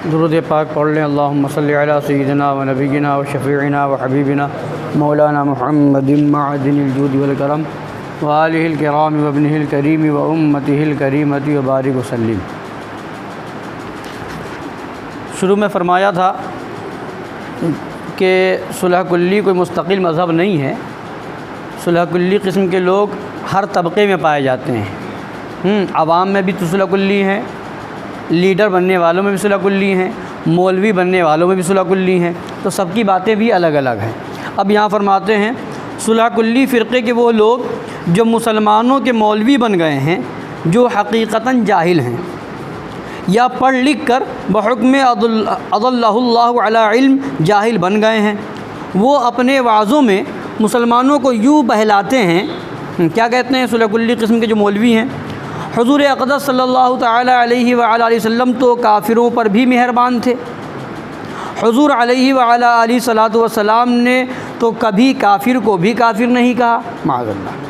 درود پاک پڑھ لیں۔ اللہم صلی علی سیدنا و نبینا و شفیعنا و حبیبنا مولانا محمد معدن الجود والکرم و آلہ الکرام و ابنہ الکریم و امتہ الکریمۃ و بارک وسلم۔ شروع میں فرمایا تھا کہ صلح کلی کوئی مستقل مذہب نہیں ہے۔ صلح کلی قسم کے لوگ ہر طبقے میں پائے جاتے ہیں۔ عوام میں بھی تو صلح کلی ہیں، لیڈر بننے والوں میں بھی صلح کلی ہیں، مولوی بننے والوں میں بھی صلح کلی ہیں، تو سب کی باتیں بھی الگ الگ ہیں۔ اب یہاں فرماتے ہیں صلح کلی فرقے کے وہ لوگ جو مسلمانوں کے مولوی بن گئے ہیں، جو حقیقتاً جاہل ہیں یا پڑھ لکھ کر بحکم اضلہ اللہ علی علم جاہل بن گئے ہیں۔ وہ اپنے وعظوں میں مسلمانوں کو یوں بہلاتے ہیں، کیا کہتے ہیں؟ صلح کلی قسم کے جو مولوی ہیں، حضور اقدس صلی اللہ تعالی علیہ وآلہ وسلم تو کافروں پر بھی مہربان تھے۔ حضور علیہ وآلہ علیہ صلاۃ وسلام نے تو کبھی کافر کو بھی کافر نہیں کہا، معاذ اللہ۔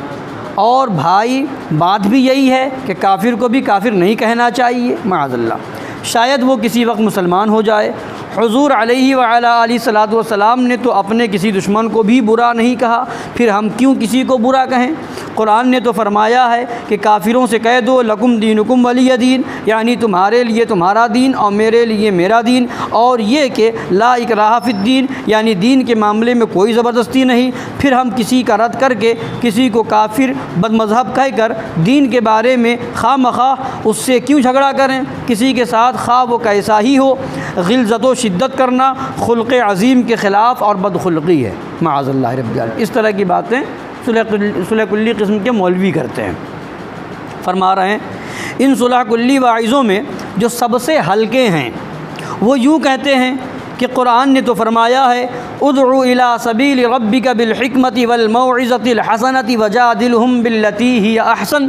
اور بھائی بات بھی یہی ہے کہ کافر کو بھی کافر نہیں کہنا چاہیے، معاذ اللہ۔ شاید وہ کسی وقت مسلمان ہو جائے۔ حضور علیہ وآلہ علیہ صلاۃ وسلام نے تو اپنے کسی دشمن کو بھی برا نہیں کہا، پھر ہم کیوں کسی کو برا کہیں؟ قرآن نے تو فرمایا ہے کہ کافروں سے کہہ دو لکم دینکم ولی دین، یعنی تمہارے لیے تمہارا دین اور میرے لیے میرا دین، اور یہ کہ لا اکراہ فی الدین، یعنی دین کے معاملے میں کوئی زبردستی نہیں۔ پھر ہم کسی کا رد کر کے کسی کو کافر بد مذہب کہہ کر دین کے بارے میں خواہ مخواہ اس سے کیوں جھگڑا کریں؟ کسی کے ساتھ خواہ وہ کیسا ہی ہو، غلظت و شدت کرنا خلق عظیم کے خلاف اور بدخلقی ہے، معاذ اللہ رب العالمین۔ اس طرح کی باتیں صلح کلی قسم کے مولوی کرتے ہیں۔ فرما رہے ہیں ان صلح کلی واعظوں میں جو سب سے ہلکے ہیں وہ یوں کہتے ہیں کہ قرآن نے تو فرمایا ہے ادعو الی سبیل ربک بالحکمۃ والموعظۃ الحسنۃ وجادلہم باللتی ہی احسن،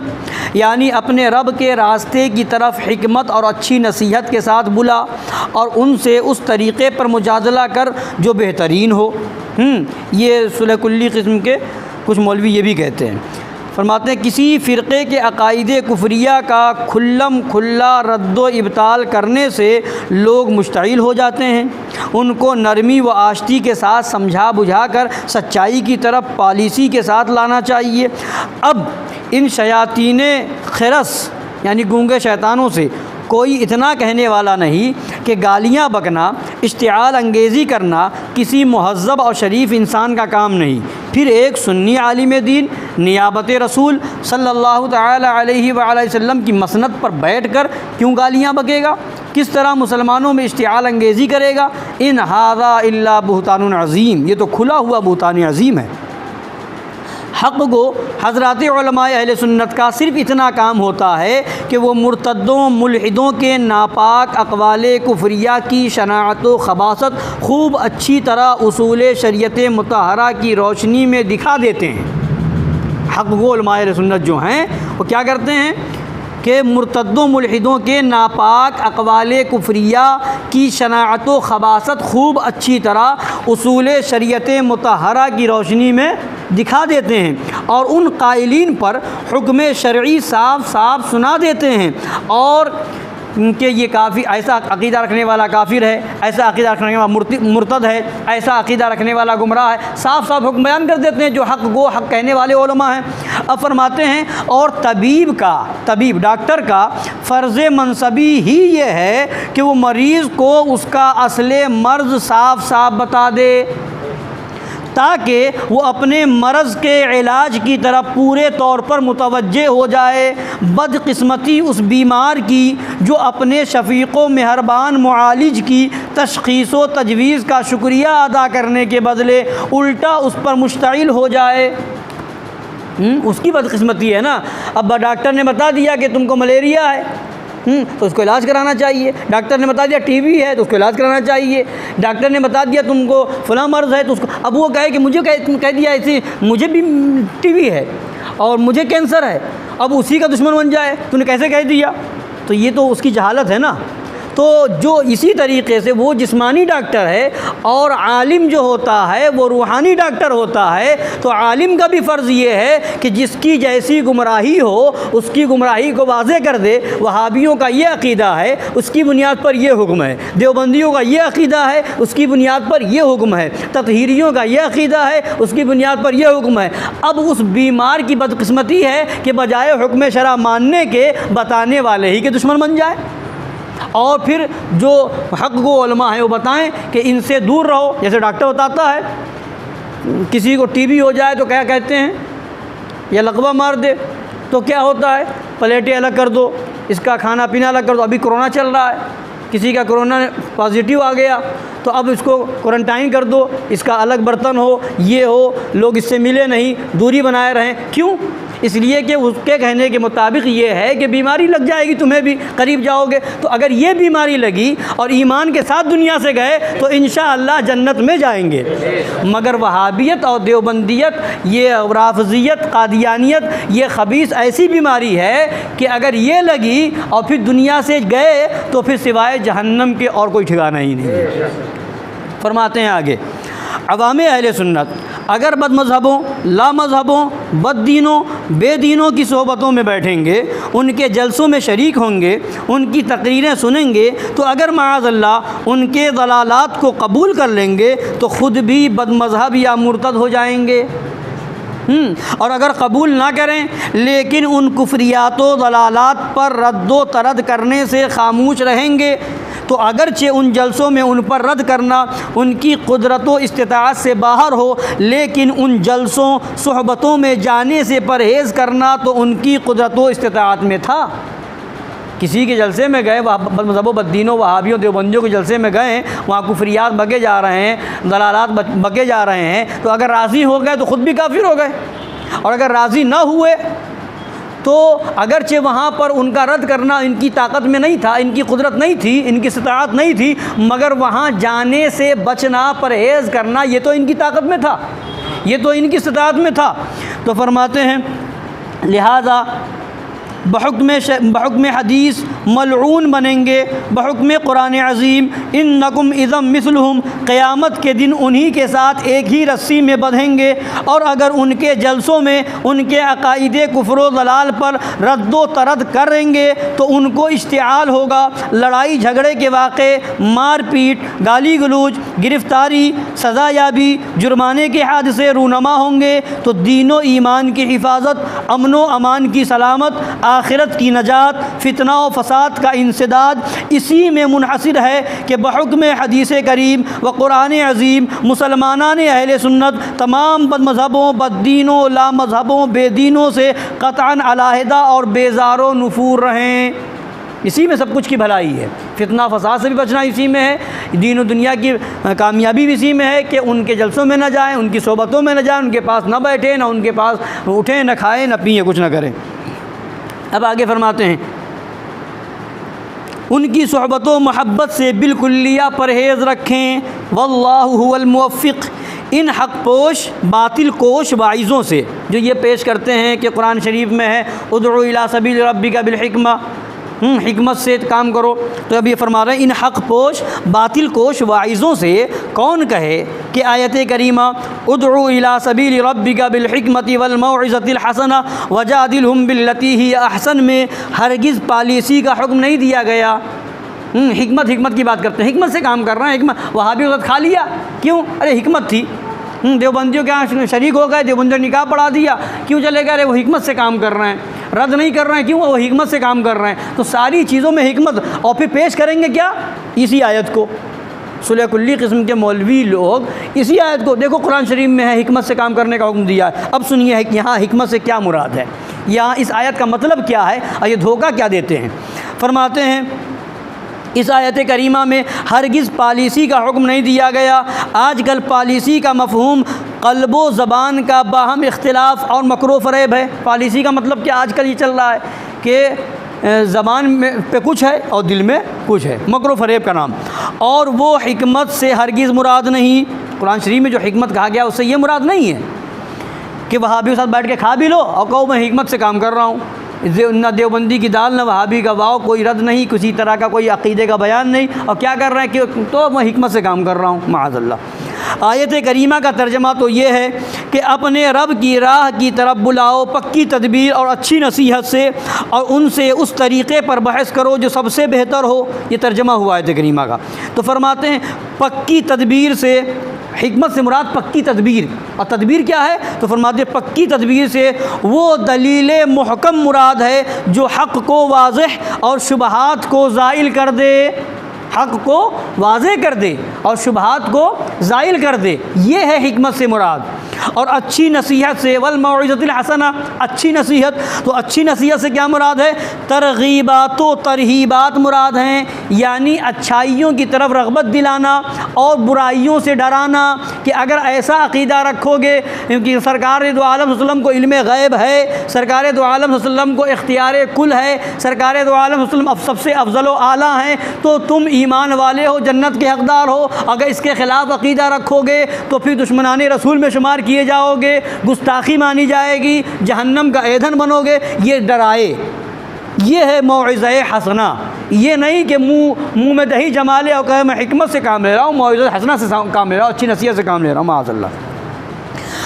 یعنی اپنے رب کے راستے کی طرف حکمت اور اچھی نصیحت کے ساتھ بلا اور ان سے اس طریقے پر مجادلہ کر جو بہترین ہو۔ یہ صلح کلی قسم کے کچھ مولوی یہ بھی کہتے ہیں۔ فرماتے ہیں کسی فرقے کے عقائد کفریہ کا کھلم کھلا رد و ابطال کرنے سے لوگ مشتعل ہو جاتے ہیں۔ ان کو نرمی و آشتی کے ساتھ سمجھا بجھا کر سچائی کی طرف پالیسی کے ساتھ لانا چاہیے۔ اب ان شیاطین خرس یعنی گونگے شیطانوں سے کوئی اتنا کہنے والا نہیں کہ گالیاں بکنا، اشتعال انگیزی کرنا کسی مہذب اور شریف انسان کا کام نہیں۔ پھر ایک سنی عالم دین نیابت رسول صلی اللہ تعالی علیہ وآلہ وسلم کی مسند پر بیٹھ کر کیوں گالیاں بکے گا؟ کس طرح مسلمانوں میں اشتعال انگیزی کرے گا؟ ان ھذا الا بہتان عظیم، یہ تو کھلا ہوا بہتان عظیم ہے۔ حق گو حضرات علماء اہل سنت کا صرف اتنا کام ہوتا ہے کہ وہ مرتدوں ملحدوں کے ناپاک اقوال کفریہ کی شناعت و خباثت خوب اچھی طرح اصول شریعت مطہرہ کی روشنی میں دکھا دیتے ہیں۔ حق گو علماء اہل سنت جو ہیں وہ کیا کرتے ہیں کہ مرتدوں ملحدوں کے ناپاک اقوال کفریہ کی شناعت و خباثت خوب اچھی طرح اصول شریعت مطہرہ کی روشنی میں دکھا دیتے ہیں اور ان قائلین پر حکم شرعی صاف صاف سنا دیتے ہیں، اور کہ یہ کافی ایسا عقیدہ رکھنے والا کافر ہے، ایسا عقیدہ رکھنے والا مرتد ہے، ایسا عقیدہ رکھنے والا گمراہ ہے، صاف صاف حکم بیان کر دیتے ہیں جو حق گو حق کہنے والے علماء ہیں۔ اب فرماتے ہیں اور طبیب ڈاکٹر کا فرض منصبی ہی یہ ہے کہ وہ مریض کو اس کا اصل مرض صاف صاف بتا دے تاکہ وہ اپنے مرض کے علاج کی طرف پورے طور پر متوجہ ہو جائے۔ بدقسمتی اس بیمار کی جو اپنے شفیق و مہربان معالج کی تشخیص و تجویز کا شکریہ ادا کرنے کے بدلے الٹا اس پر مشتعل ہو جائے۔ اس کی بدقسمتی ہے نا۔ اب ڈاکٹر نے بتا دیا کہ تم کو ملیریا ہے تو اس کو علاج کرانا چاہیے، ڈاکٹر نے بتا دیا ٹی بی ہے تو اس کو علاج کرانا چاہیے، ڈاکٹر نے بتا دیا تم کو فلاں مرض ہے تو اس کو، اب وہ کہے کہ مجھے کہہ دیا ایسے مجھے بھی ٹی بی ہے اور مجھے کینسر ہے، اب اسی کا دشمن بن جائے، تو نے کیسے کہہ دیا؟ تو یہ تو اس کی جہالت ہے نا۔ تو جو اسی طریقے سے وہ جسمانی ڈاکٹر ہے اور عالم جو ہوتا ہے وہ روحانی ڈاکٹر ہوتا ہے، تو عالم کا بھی فرض یہ ہے کہ جس کی جیسی گمراہی ہو اس کی گمراہی کو واضح کر دے۔ وہابیوں کا یہ عقیدہ ہے، اس کی بنیاد پر یہ حکم ہے، دیوبندیوں کا یہ عقیدہ ہے، اس کی بنیاد پر یہ حکم ہے، تطہیریوں کا یہ عقیدہ ہے، اس کی بنیاد پر یہ حکم ہے۔ اب اس بیمار کی بدقسمتی ہے کہ بجائے حکم شرع ماننے کے بتانے والے ہی کے دشمن بن جائے، اور پھر جو حق کو علماء ہیں وہ بتائیں کہ ان سے دور رہو۔ جیسے ڈاکٹر بتاتا ہے کسی کو ٹی بی ہو جائے تو کیا کہتے ہیں، یا لقبہ مار دے تو کیا ہوتا ہے، پلیٹیں الگ کر دو، اس کا کھانا پینا الگ کر دو۔ ابھی کرونا چل رہا ہے، کسی کا کرونا پازیٹیو آ گیا تو اب اس کو کوارنٹائن کر دو، اس کا الگ برتن ہو، یہ ہو، لوگ اس سے ملے نہیں، دوری بنائے رہیں۔ کیوں؟ اس لیے کہ اس کے کہنے کے مطابق یہ ہے کہ بیماری لگ جائے گی، تمہیں بھی قریب جاؤ گے، تو اگر یہ بیماری لگی اور ایمان کے ساتھ دنیا سے گئے تو انشاءاللہ جنت میں جائیں گے۔ مگر وہابیت اور دیوبندیت، یہ رافضیت، قادیانیت، یہ خبیث ایسی بیماری ہے کہ اگر یہ لگی اور پھر دنیا سے گئے تو پھر سوائے جہنم کے اور کوئی ٹھکانہ ہی نہیں ہے۔ فرماتے ہیں آگے، عوام اہل سنت اگر بد مذہبوں، لا مذہبوں، بد دینوں، بے دینوں کی صحبتوں میں بیٹھیں گے، ان کے جلسوں میں شریک ہوں گے، ان کی تقریریں سنیں گے، تو اگر معاذ اللہ ان کے ضلالات کو قبول کر لیں گے تو خود بھی بد مذہب یا مرتد ہو جائیں گے۔ اور اگر قبول نہ کریں لیکن ان کفریات و ضلالات پر رد و ترد کرنے سے خاموش رہیں گے، تو اگرچہ ان جلسوں میں ان پر رد کرنا ان کی قدرت و استطاعت سے باہر ہو، لیکن ان جلسوں صحبتوں میں جانے سے پرہیز کرنا تو ان کی قدرت و استطاعت میں تھا۔ کسی کے جلسے میں گئے، بد مذہبوں، بد دینوں، وہابیوں، دیوبندیوں کے جلسے میں گئے، وہاں کفریات بکے جا رہے ہیں، ضلالات بکے جا رہے ہیں، تو اگر راضی ہو گئے تو خود بھی کافر ہو گئے، اور اگر راضی نہ ہوئے تو اگرچہ وہاں پر ان کا رد کرنا ان کی طاقت میں نہیں تھا، ان کی قدرت نہیں تھی، ان کی استطاعت نہیں تھی، مگر وہاں جانے سے بچنا، پرہیز کرنا، یہ تو ان کی طاقت میں تھا، یہ تو ان کی استطاعت میں تھا۔ تو فرماتے ہیں لہذا بحکم حدیث ملعون بنیں گے، بحکم قرآن عظیم انکم اذا مثلہم، قیامت کے دن انہی کے ساتھ ایک ہی رسی میں بندھیں گے، اور اگر ان کے جلسوں میں ان کے عقائد کفر و ضلال پر رد و ترد کریں گے تو ان کو اشتعال ہوگا، لڑائی جھگڑے کے واقعے، مار پیٹ، گالی گلوچ، گرفتاری، سزا یابی، جرمانے کے حادثے رونما ہوں گے، تو دین و ایمان کی حفاظت، امن و امان کی سلامت، آخرت کی نجات، فتنہ و فساد کا انسداد اسی میں منحصر ہے کہ بحکم حدیث کریم و قرآن عظیم مسلمانان اہل سنت تمام بد مذہبوں، بد دینوں، لا مذہبوں، بے دینوں سے قطعاً علیحدہ اور بیزار و نفور رہیں۔ اسی میں سب کچھ کی بھلائی ہے، فتنہ فساد سے بھی بچنا اسی میں ہے، دین و دنیا کی کامیابی بھی اسی میں ہے کہ ان کے جلسوں میں نہ جائیں، ان کی صحبتوں میں نہ جائیں، ان کے پاس نہ بیٹھیں، نہ ان کے پاس اٹھیں، نہ کھائیں، نہ پئیں، کچھ نہ کریں۔ اب آگے فرماتے ہیں ان کی صحبت و محبت سے بالکلیہ پرہیز رکھیں، واللہ هو الموفق، ان حق پوش باطل کوش واعظوں سے جو یہ پیش کرتے ہیں کہ قرآن شریف میں ہے ادعو الی سبیل ربک بالحکمہ، حکمت سے کام کرو، تو اب یہ فرما رہے ہیں ان حق پوش باطل کوش واعظوں سے کون کہے کہ آیت کریمہ ادعو الی سبیل ربک بالحکمۃ والموعظۃ الحسنہ وجادلہم باللتی ہی احسن میں ہرگز پالیسی کا حکم نہیں دیا گیا۔ حکمت کی بات کرتے ہیں، حکمت سے کام کر رہے ہیں، حکمت وہابی وقت کھا لیا، کیوں؟ ارے حکمت تھی، دیوبندیوں کے یہاں شریک ہو گئے، دیوبندیوں نے نکاح پڑھا دیا، کیوں چلے گئے؟ ارے وہ حکمت سے کام کر رہے ہیں، رد نہیں کر رہے ہیں، کیوں؟ وہ حکمت سے کام کر رہے ہیں۔ تو ساری چیزوں میں حکمت، اور پھر پیش کریں گے کیا؟ اسی آیت کو۔ صلح کلی قسم کے مولوی لوگ اسی آیت کو، دیکھو قرآن شریف میں ہے حکمت سے کام کرنے کا حکم دیا ہے، اب سنیے یہاں حکمت سے کیا مراد ہے، یہاں اس آیت کا مطلب کیا ہے اور یہ دھوکہ کیا دیتے ہیں۔ فرماتے ہیں اس آیت کریمہ میں ہرگز پالیسی کا حکم نہیں دیا گیا۔ آج کل پالیسی کا مفہوم قلب و زبان کا باہم اختلاف اور مکر و فریب ہے۔ پالیسی کا مطلب کہ آج کل یہ چل رہا ہے کہ زبان میں پہ کچھ ہے اور دل میں کچھ ہے، مکر و فریب کا نام، اور وہ حکمت سے ہرگز مراد نہیں۔ قرآن شریف میں جو حکمت کہا گیا اس سے یہ مراد نہیں ہے کہ وہابیوں کے ساتھ بیٹھ کے کھا بھی لو اور کہو میں حکمت سے کام کر رہا ہوں، نہ دیوبندی کی دال نہ وہابی کا واو، کوئی رد نہیں، کسی طرح کا کوئی عقیدے کا بیان نہیں، اور کیا کر رہے ہیں کہ تو میں حکمت سے کام کر رہا ہوں، معاذ اللہ۔ آیت کریمہ کا ترجمہ تو یہ ہے کہ اپنے رب کی راہ کی طرف بلاؤ پکی تدبیر اور اچھی نصیحت سے، اور ان سے اس طریقے پر بحث کرو جو سب سے بہتر ہو۔ یہ ترجمہ ہوا آیت کریمہ کا۔ تو فرماتے ہیں پکی تدبیر سے، حکمت سے مراد پکی تدبیر، اور تدبیر کیا ہے؟ تو فرماتے ہیں پکی تدبیر سے وہ دلیل محکم مراد ہے جو حق کو واضح اور شبہات کو زائل کر دے، حق کو واضح کر دے اور شبہات کو زائل کر دے، یہ ہے حکمت سے مراد۔ اور اچھی نصیحت سے، والموعظۃ الحسنہ، اچھی نصیحت، تو اچھی نصیحت سے کیا مراد ہے؟ ترغیبات و ترہیبات مراد ہیں، یعنی اچھائیوں کی طرف رغبت دلانا اور برائیوں سے ڈرانا، کہ اگر ایسا عقیدہ رکھو گے کہ سرکار دو عالم صلی اللہ علیہ وسلم کو علم غیب ہے، سرکار دو عالم صلی اللہ علیہ وسلم کو اختیار کل ہے، سرکار دو عالم صلی اللہ علیہ وسلم سب سے افضل و اعلیٰ ہیں، تو تم ایمان والے ہو، جنت کے حقدار ہو۔ اگر اس کے خلاف عقیدہ رکھو گے تو پھر دشمنان رسول میں شمار کیے جاؤ گے، گستاخی مانی جائے گی، جہنم کا ایندھن بنو گے، یہ ڈرائے۔ یہ ہے موعظہ حسنہ، یہ نہیں کہ منہ میں دہی جما لے اور کہے میں حکمت سے کام لے رہا ہوں، موعظہ حسنہ سے کام لے رہا ہوں، اچھی نصیحت سے کام لے رہا ہوں، معاذ اللہ۔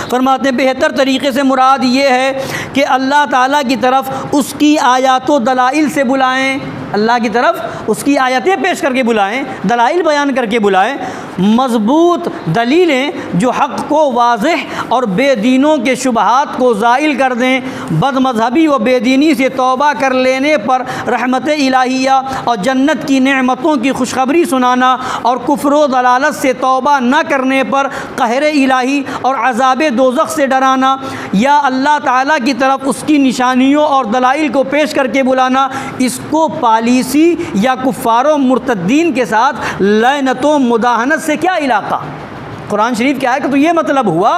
فرماتے ہیں بہتر طریقے سے مراد یہ ہے کہ اللہ تعالیٰ کی طرف اس کی آیات و دلائل سے بلائیں، اللہ کی طرف اس کی آیتیں پیش کر کے بلائیں، دلائل بیان کر کے بلائیں، مضبوط دلیلیں جو حق کو واضح اور بے دینوں کے شبہات کو زائل کر دیں۔ بد مذہبی و بے دینی سے توبہ کر لینے پر رحمت الہیہ اور جنت کی نعمتوں کی خوشخبری سنانا، اور کفر و ضلالت سے توبہ نہ کرنے پر قہر الہی اور عذاب دوزخ سے ڈرانا، یا اللہ تعالیٰ کی طرف اس کی نشانیوں اور دلائل کو پیش کر کے بلانا، اس کو پالیسی یا کفار و مرتدین کے ساتھ لعنت و مداہنت سے کیا علاقہ؟ قرآن شریف کیا ہے کہ تو یہ مطلب ہوا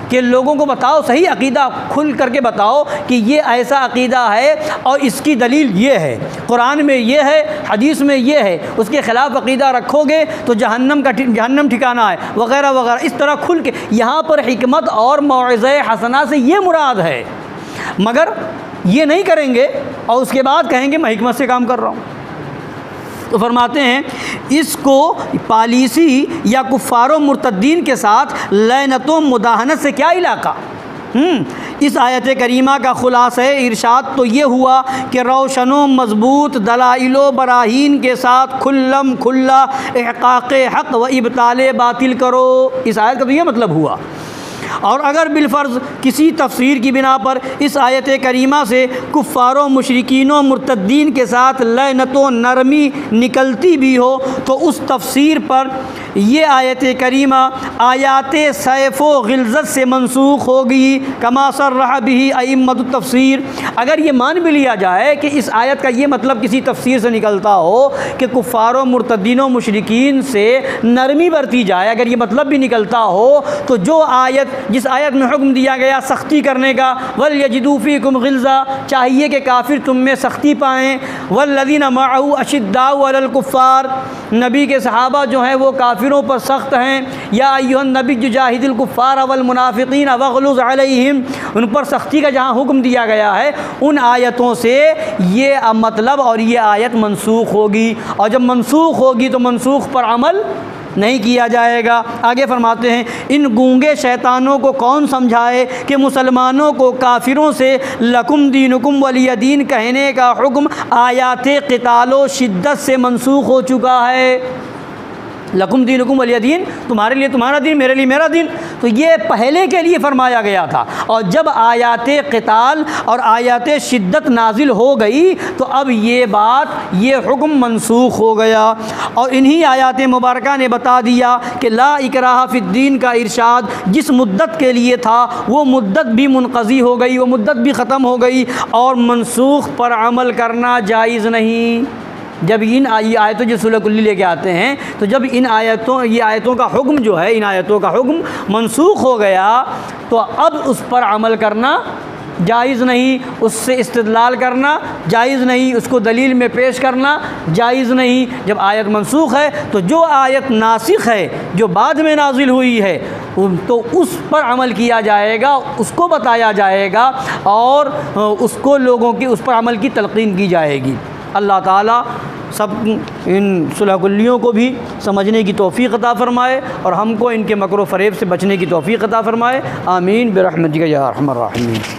کہ لوگوں کو بتاؤ، صحیح عقیدہ کھل کر کے بتاؤ کہ یہ ایسا عقیدہ ہے اور اس کی دلیل یہ ہے، قرآن میں یہ ہے، حدیث میں یہ ہے، اس کے خلاف عقیدہ رکھو گے تو جہنم ٹھکانہ ہے، وغیرہ وغیرہ، اس طرح کھل کے۔ یہاں پر حکمت اور موعظہ حسنہ سے یہ مراد ہے، مگر یہ نہیں کریں گے اور اس کے بعد کہیں گے میں حکمت سے کام کر رہا ہوں۔ تو فرماتے ہیں اس کو پالیسی یا کفار و مرتدین کے ساتھ لعنت و مداہنت سے کیا علاقہ؟ اس آیت کریمہ کا خلاصہ ارشاد تو یہ ہوا کہ روشن و مضبوط دلائل و براہین کے ساتھ کھلم کھلا احقاق حق و ابطال باطل کرو۔ اس آیت کا تو یہ مطلب ہوا۔ اور اگر بالفرض کسی تفسیر کی بنا پر اس آیت کریمہ سے کفار و مشرکین و مرتدین کے ساتھ لعنت و نرمی نکلتی بھی ہو تو اس تفسیر پر یہ آیت کریمہ آیات سیف و غلظت سے منسوخ ہوگی، کما صرح به ائمۃ التفسیر۔ اگر یہ مان بھی لیا جائے کہ اس آیت کا یہ مطلب کسی تفسیر سے نکلتا ہو کہ کفار و مرتدین و مشرکین سے نرمی برتی جائے، اگر یہ مطلب بھی نکلتا ہو تو جو جس آیت میں حکم دیا گیا سختی کرنے کا، وَلْيَجِدُوا فِيكُمْ غِلْظَةً، چاہیے کہ کافر تم میں سختی پائیں، وَالَّذِينَ مَعَهُ أَشِدَّاءُ عَلَى الْكُفَّارِ، نبی کے صحابہ جو ہیں وہ کافروں پر سخت ہیں، یا ایھا النبی جاہد الکفار والمنافقین واغلظ علیہم، ان پر سختی کا جہاں حکم دیا گیا ہے ان آیتوں سے یہ مطلب اور یہ آیت منسوخ ہوگی، اور جب منسوخ ہوگی تو منسوخ پر عمل نہیں کیا جائے گا۔ آگے فرماتے ہیں ان گونگے شیطانوں کو کون سمجھائے کہ مسلمانوں کو کافروں سے لکم دینکم ولی دین کہنے کا حکم آیات قتال و شدت سے منسوخ ہو چکا ہے۔ لکم دینکم ولی دین، تمہارے لیے تمہارا دین، میرے لیے میرا دین، تو یہ پہلے کے لیے فرمایا گیا تھا، اور جب آیات قتال اور آیات شدت نازل ہو گئی تو اب یہ بات، یہ حکم منسوخ ہو گیا۔ اور انہی آیات مبارکہ نے بتا دیا کہ لا اکراہ فی الدین کا ارشاد جس مدت کے لیے تھا وہ مدت بھی منقضی ہو گئی، وہ مدت بھی ختم ہو گئی، اور منسوخ پر عمل کرنا جائز نہیں۔ جب ان آیتوں جو سورہ کلی لے کے آتے ہیں تو جب یہ آیتوں کا حکم جو ہے، ان آیتوں کا حکم منسوخ ہو گیا تو اب اس پر عمل کرنا جائز نہیں اس سے استدلال کرنا، جائز نہیں اس کو دلیل میں پیش کرنا، جائز نہیں جب آیت منسوخ ہے تو جو آیت ناسخ ہے جو بعد میں نازل ہوئی ہے تو اس پر عمل کیا جائے گا، اس کو بتایا جائے گا اور اس کو لوگوں کی اس پر عمل کی تلقین کی جائے گی۔ اللہ تعالیٰ سب ان صلح کلیوں کو بھی سمجھنے کی توفیق عطا فرمائے اور ہم کو ان کے مکر و فریب سے بچنے کی توفیق عطا فرمائے۔ آمین برحمتک یا ارحم الراحمین۔